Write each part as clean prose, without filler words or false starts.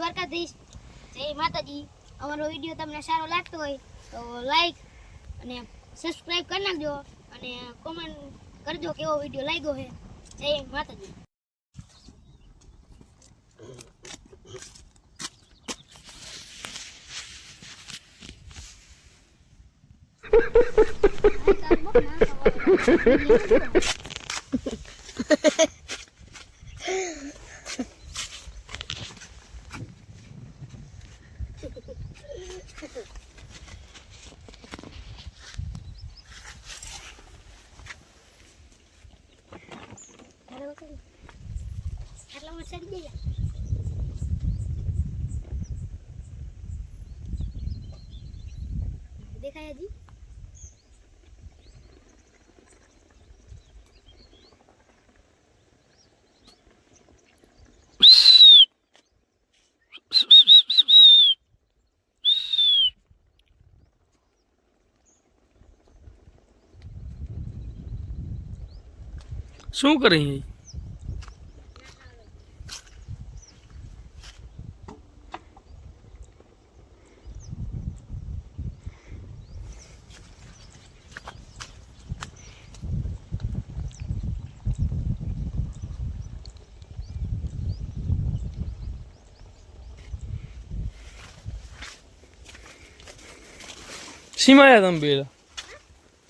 દ્વારકાધીશ. જય માતાજી. અમારો વિડીયો તમને સારો લાગતો હોય તો લાઈક અને સબસ્ક્રાઇબ કરી નાખજો અને કોમેન્ટ કરજો કેવો વિડીયો લાગ્યો છે. જય માતાજી. આટલા વરસાદ ગયા દેખાય હજી શું કરી સીમાયા તમે બે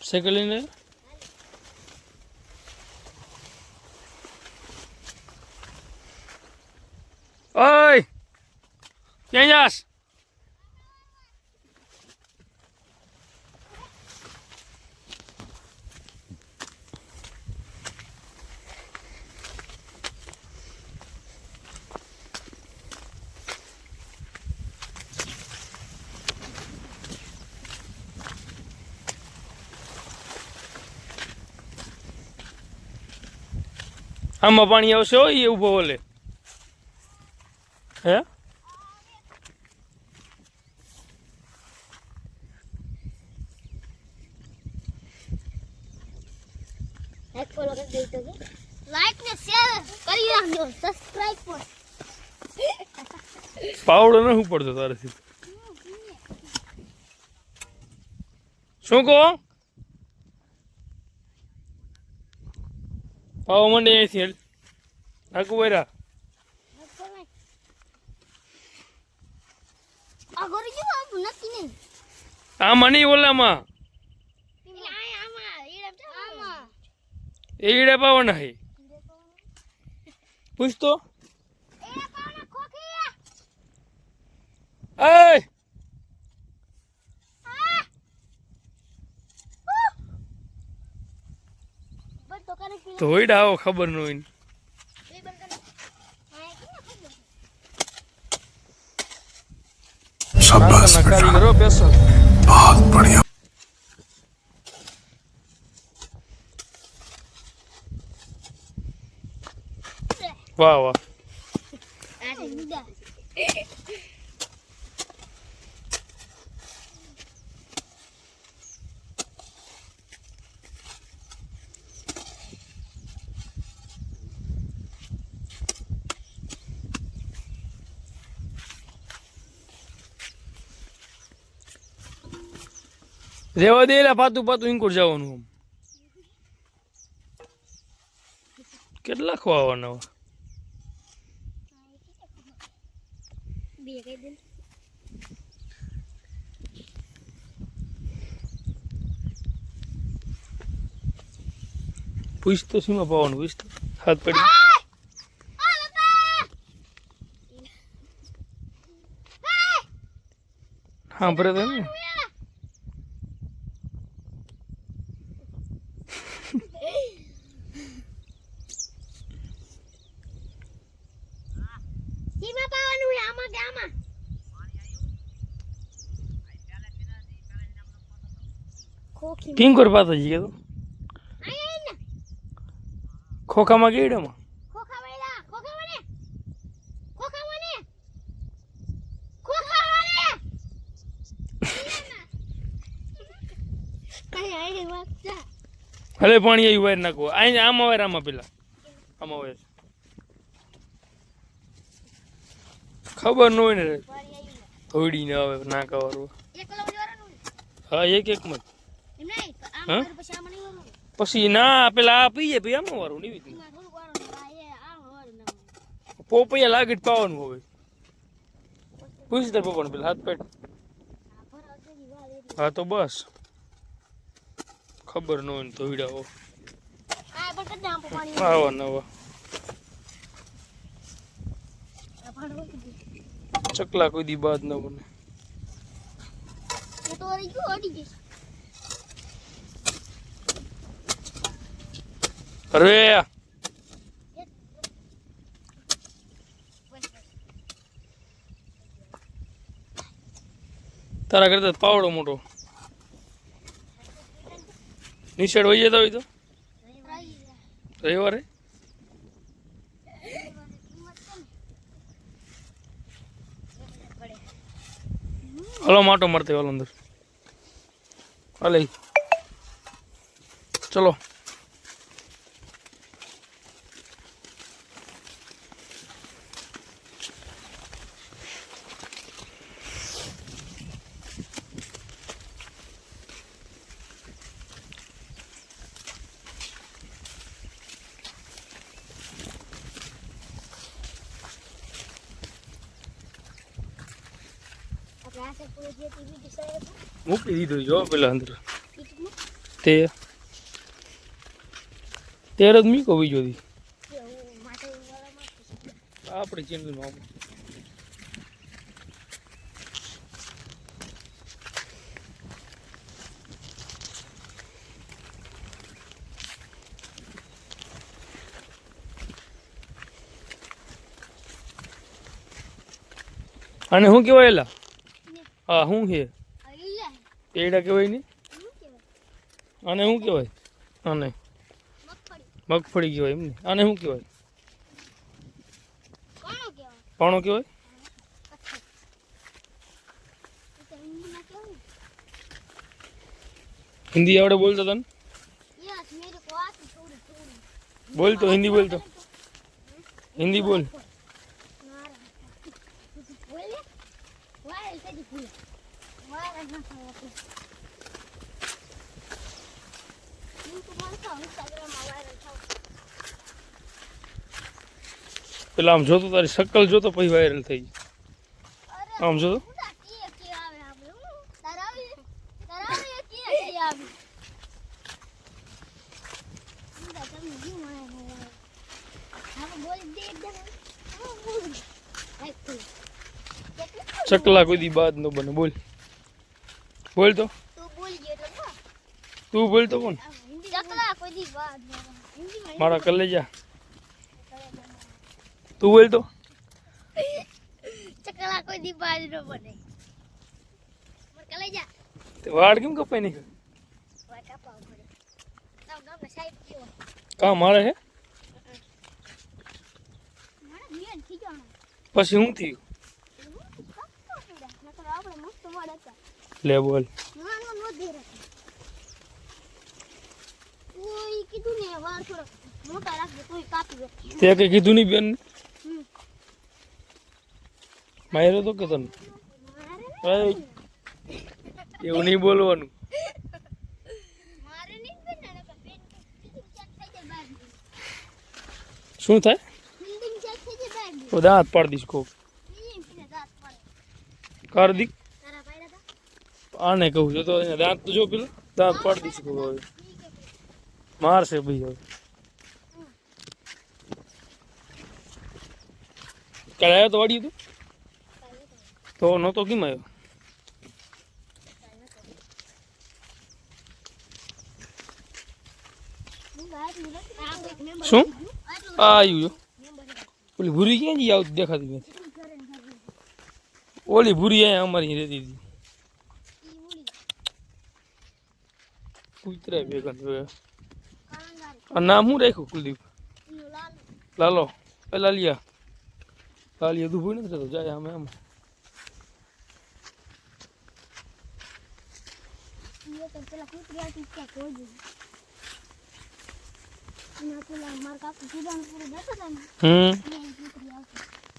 સાયકલ લઈને ઓય ક્યાં જાસ આમાં પાણી આવશે હોય એ ઉભો બોલે હે લાઈક ફોલો કરી દેજો કે લાઈક ને શેર કરી રાખજો સબસ્ક્રાઇબ પર પાવડો ન પડતો તારેથી શું કહો પાવ મંડે અહીંથી આગુ વૈરા આગળ જો આમ નક્કી નહીં આમાં નહીં ઓલામાં એડે પાવાના હે પૂછ તો એ તો હોઈડા આવો ખબર ન હોય शाबाश कारीगरो पैसा बहुत बढ़िया वाह वाह રેવા દે પાતું પાતું ઇન્કોર જવાનું આમ કેટલા ખવાવાના બે કહી દે પૂછ તો સીમા પાવાનું પૂછ તો હાથ પડી હા બરાબર ને સીમા પાવાનું આમાં કે આમાં ખોખી કિંકોર પાતાજી કે તો આયા ને ખોખામાં ગેડામાં ખોખા વેલા ખોખા વને કઈ આઈ વાત જા હલે પાણી આવી વાયર નાખવો અહીં આમાં વાયર આમાં પેલા આમાં વાયર ખબર ન હોય ને વાળી આવી ને થોડી ને આવે નાકા વાળું. એક ઓલા વાળવાનું ને હા એક માં એમ નહીં આમ હા? કરું પછી આમાં નહીં વાળવાનું પછી ના પેલા આ પીએ પછી આમાં વાળું નહીં રીતનું. એમાં થોડુંક વાળવાનું આ એ આમ વાળું ના હોય. પોપૈયા લાગે જ પાવાનું હવે. પૂછી તાર પપ્પાને પેલા હાથ પેટ. આ ભરા અગેની વાળ એટલી હા તો બસ ખબર ન હોય ને ધોઈડાઓ આ પણ કદ આમ પાણી આવા નવા આ ભાડો કીધું ચકલા કોઈ દી બાદ ન બને. એ તો અડી ગયું અડી ગઈ અરે તારા કરતા તો પાવડો મોટો નિશાળ વહી જતા હોય તો રવિવારે હલો માટો મારતે હાલો અંદર હાલે ચલો આપણે આ સાઈડ પૂરો જે ટીવી ડિસાઈડ મૂકી દીધું જો પેલા અંદર હતું તે તેર જ મીકો બીજો દી કે હું માટે વાળામાં આપણે ચેનલમાં અને શું કહેવાય એલા હા શું છે આઈલા એડા કહેવાય ને શું કહેવાય અને શું કહેવાય અને મગફળી મગફળી કહેવાય એમ ને અને શું કહેવાય કોનો કહેવાય પાણો કહેવાય એ તો હિન્દીમાં કહેવાય હિન્દી આવડે બોલતો તને યસ મેરે કો આતી થોડી થોડી બોલતો હિન્દી બોલતો હિન્દી બોલ બોલે વાયરલ કદી ભૂલે વાયરલ ના થાય આપણે હું તો માનતા ઇન્સ્ટાગ્રામમાં વાયરલ થાવ પેલા આમ જોતો તારી શકલ જોતો પછી વાયરલ થઈ ગઈ. અરે આમ જોતો ઉડા કે આવે આપણે તરાવી કે આવે ઉડા તમે જીવ મારે હા બોલ દે એકદમ હા બોલ આઈ તું ચકલા કોઈ દી બાદ ન બને બોલ બોલ તો તું બોલ ગયો તો તું બોલ તો કોણ ચકલા કોઈ દી વાત હિન્દીમાં મારા કલેજા તું બોલ તો ચકલા કોઈ દી બાજ ન બને મર કલે જા તે વાળ કેમ કપાઈ નહીં વાય કાપા પડે તાવ ગામના સાહેબ કેવો કા મારે હે મારા મિયન થઈ જવાનો પછી શું થયું આપણે મસ્ત મોડ હતા લે બોલ નાનો નો દે રાખે કોઈ કીધું ને વાર થોડો મોટા રાખજો કોઈ કાપી દે તે કઈ કીધું નહીં બેન હમ માર્યો તો કે તને મારે એય, એવું નહીં બોલવાનું મારે નહીં બને ને પેન કીધું ચેક થઈ જાય બાર શું થાય બિલ્ડિંગ ચેક થઈ જાય બાર તો દાંત પાડી દઈશ કોક બિલ્ડિંગ ને દાંત પડે કર દી તારા પાયડા આને કહું છું તો એને દાંત તો જો પેલા દાંત પાડી દઈશ કોક હવે ઠીક હે મારશે ભાઈ હવે કાલે આવ્યો તો વાડી તું તો નહોતો કેમ આવ્યો શું આ આવ્યું જો ઓલી ભૂરી ક્યાં જઈ આવતી દેખાતી નથી ઓલી ભૂરી અહીંયા અમારી રહેતી હતી કૂતરા ભેગા જોયા આ નામ શું રાખ્યું કુલદીપ લાલો પેલા લિયા લાલિયા દુભું નથી રહેતો જાય આમે આમ હમ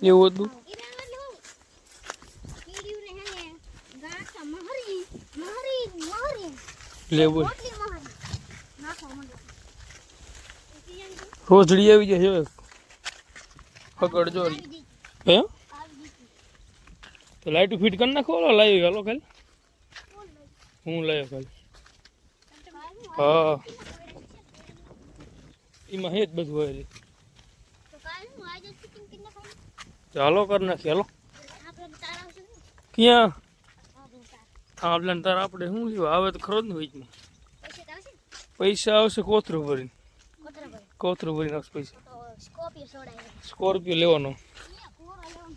એવું હતું લે બોલ રોટલી મહાન નાખો મંડો રોજડી આવી જાય છે પકડજો આવી દીધી હે આવી દીધી તો લાઈટ ફિટ કરી નાખો ઓલો લાવી હાલો ખાલી કોણ લઈ હું લાવ્યો ખાલી કાઈ હા એમાં હે જ બધું હોય રે. તો કાઈ હું આજે ચિકન કિન્ને ખાઈ ચાલો કરી નાખીએ હાલો આપણે તાર આવશે ને ક્યાં આપણે તાર આપણા તાર આપણે શું લેવા આવે તો ખરો જ ને વીજમાં પૈસા તો આવશે ને પૈસા આવશે કોથરું ભરીને કોતરા ભાઈ કોથરું ભરીને આવશે પૈસા તો સ્કોર્પિયો છોડાય સ્કોર્પિયો લેવાનો અહીંયા ઘોડો લેવાનો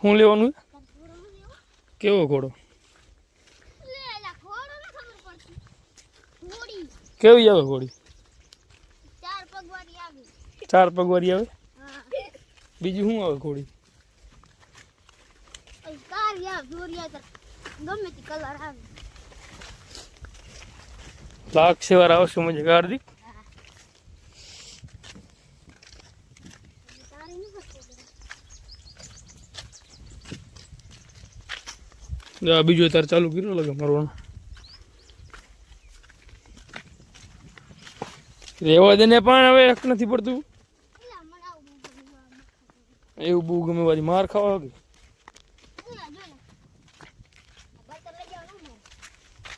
શું લેવાનું ઘોડો ન લેવો કેવો ઘોડો લે એલા ઘોડો ન ખબર પડતી ઘોડી કેવી આવે ઘોડી ચાર પગવાળી આવી 4 પગવારી આવે હા બીજું શું આવે ઘોડી એ કારિયા દોરિયા કર ગમે તે કલર આવે લાખ સેવાર આવશે મજા હાર્દિક તારી ન હશે આ બીજો તાર ચાલુ કર્યો લાગે મારવાનો રેવા દે ને પણ હવે એક નથી પડતું એલા મને આવું બહુ એવું બહુ ગમે વારી માર ખાવા કે એલા જો ને બર્તન લઈ જાવ ને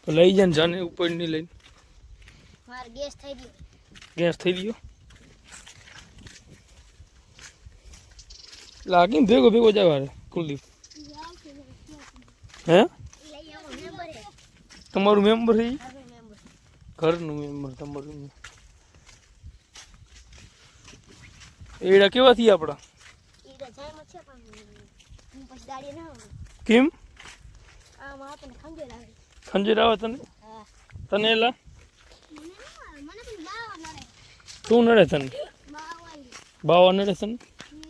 તો લઈ જાય ને જાને ઉપર નહીં લઈને માર ગેસ થઈ ગયો ગેસ થઈ ગયો લાગીને ભેગો ભેગો જવા રે કુલદીપ હે લઈ આવો મેમ્બર હે તમારું મેમ્બર છે ઈ? હવે મેમ્બર ઘરનું મેમ્બર તમારું એડા કેવા થયા આપણા ઈ તો જાય મત છે પણ હું પછી દાડી ના આવું કેમ આમ આપણને ખંજર આવે ખંજર આવે તને હા તને એલા મને મને પણ બાવા મળે શું નડે તને બાવાની બાવા નડે તને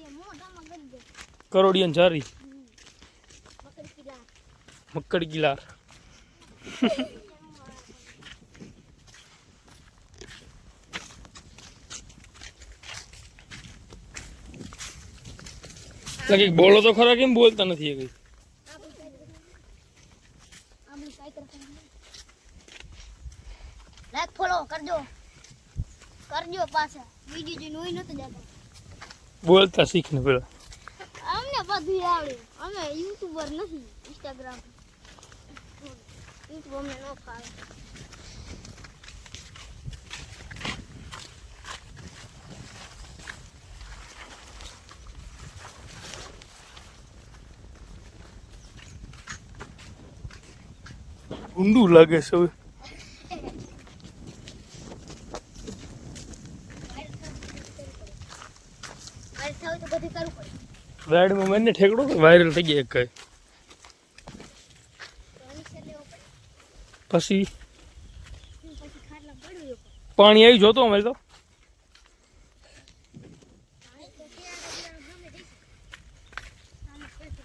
એ મોઢામાં ગળી દે કરોડિયન જારી મકર કિલા મક્કડ ગિલાર લાગે બોલો તો ખરા કેમ બોલતા નથી એ કઈ લાઈક ફોલો કરજો પાછા વિડિયો જોઈને હોય નતો જતો બોલતા શીખ ને પેલા અમને બધું આવડે અમે યુટ્યુબર નથી ઇન્સ્ટાગ્રામ યુટ્યુબ અમને ન ફાવે ઊંડું લાગે છે હવે મારે થયું તો બધું કરવું પડે રાઈડમાં મને ઠેકડો વાયરલ થઈ ગયા એક કઈ તો અનિક્ષર લેવો પડે પછી પછી ખાટલા પડ્યું એવું પાણી આવી જોતો અમે તો પાણી તો ત્યાં ગમે તે આને પડશે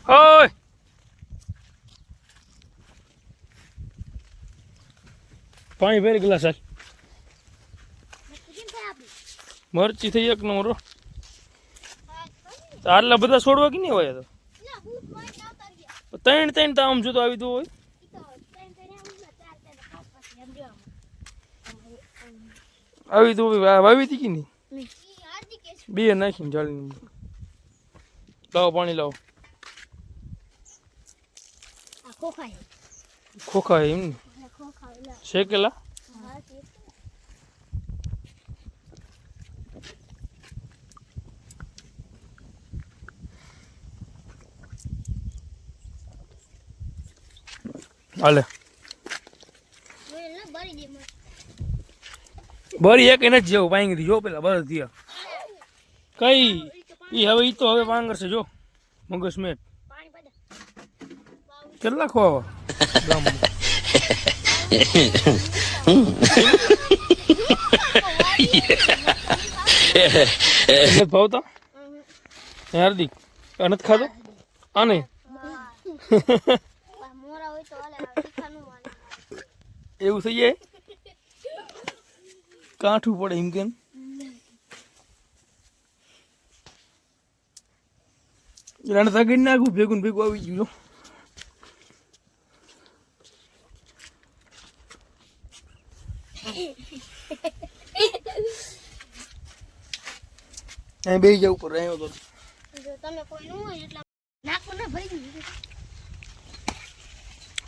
ઓય પાણી ભરી ગ્લાસ હાલ કેમ થાય આપણી મરચી થઈ એક નંબર હો. હા આટલા બધા છોડવા કે નહીં હોય તો ના બૂટ વાઈટ આવતા રહ્યા ત્રણ તો આમ જો તો આવી તો હોય ઈ તો ત્રણ ત્રણ આવું ને ચાર ચાર પાંચ પાંચ એમ જો આવી તો હોય. વાવી હતી કે નહીં ઈ હાર્દિક કે છે બે નાખીને જાળીને લાવો પાણી લાવો આ ખોખાય ખોખા એમ ને આ ખોખા એલા શેકેલા હા તે હાલે જોઈ લે ભરી દે મત બરી એક એને જ જેવું પાંગી હતી જો પેલા બસ થયા કઈ ઈ હવે ઈ તો હવે પાંગર છે જો મગજ મેટ પાણી પડે કેટલા ખોવા ગામમાં નથી ભાવતા હાર્દિક આ નથી ખાધો આને મોરા હોય તો હાલે તીખાનું હાલે એવું થઈ જાય કાઠું પડે એમ કેમ રાણ સાગર નાખું ભેગું ને ભેગું આવી ગયું અહીં બેસી જાવ ઉપર રહ્યો તો જો તમે કોઈ ન હોય એટલે નાખો ને ભરી દીધું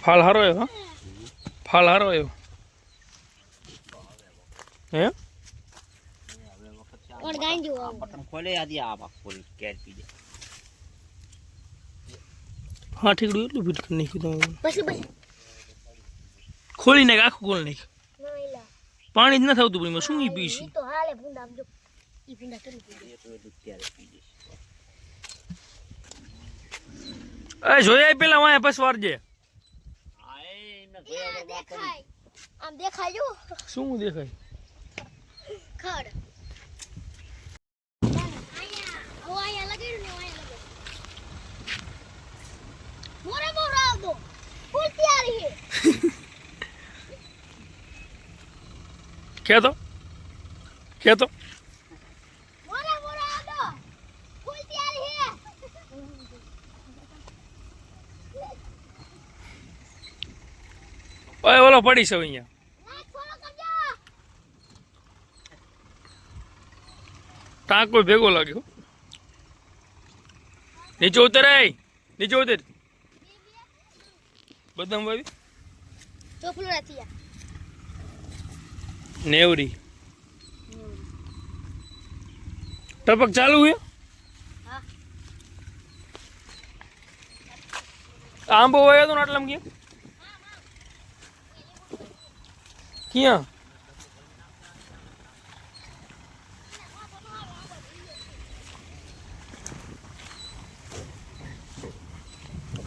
ફાલ હારો આવ્યો હા ફાલ હારો આવ્યો હે ઓર ગાંજો બટન ખોલે આદી આ બાક ખોલી કેર પી દે હા ઠીકડું એટલું ફિટ કરી નાખ્યું તમે પછી ખોલી નાખ આખું ખોલી નાખ નઈલા પાણી જ ન થતું પણ એમાં શું ઈ પીસી ઈ તો હાલે ભૂંડા જો ઈ ભૂંડા કરી દે એ તો એટલું ત્યારે પી દે એ જોયા પેલા વાય બસ વારજે આ એમને જોયા વગર વાત કરી દેખાય આમ દેખાય જો શું દેખાય ખડ આયા ઓ આયા લગાડ્યું ને આયા લગાડ્યું મોરે મોરે આવતો ફૂલ તૈયારી હે કેતો મોરે મોરે આવતો ફૂલ તૈયારી હે ઓય ઓલો પડી છે અહીંયા ના છોડો કરજો ટાંકો ભેગો લાગ્યો નીચે ઉતર નીચે ઉતર બદામ વાવી ચોપલું રાતિયા નેવરી ટપક ચાલુ હે હા આંબો વાયો તો ને આટલામાં ક્યાં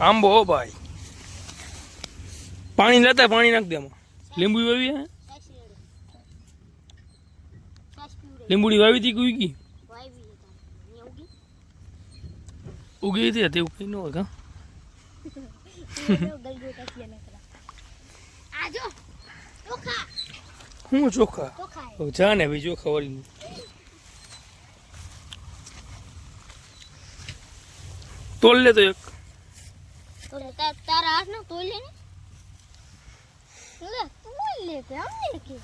આંબો હો ભાઈ પાણી લેતા પાણી નાખ દે એમાં લીંબુ વાવી હે લીંબુડી વાવી હતી કોઈ કી ઉગી હતી તેવું કઈ ન હોય કા આજો ચોખા હું ચોખા ચોખા જા ને ભાઈ ચોખા વાળી તોલ લે તો એક તો તારા હાથ ના તોલ લે ને લે તોલ લે કે આમ ને કે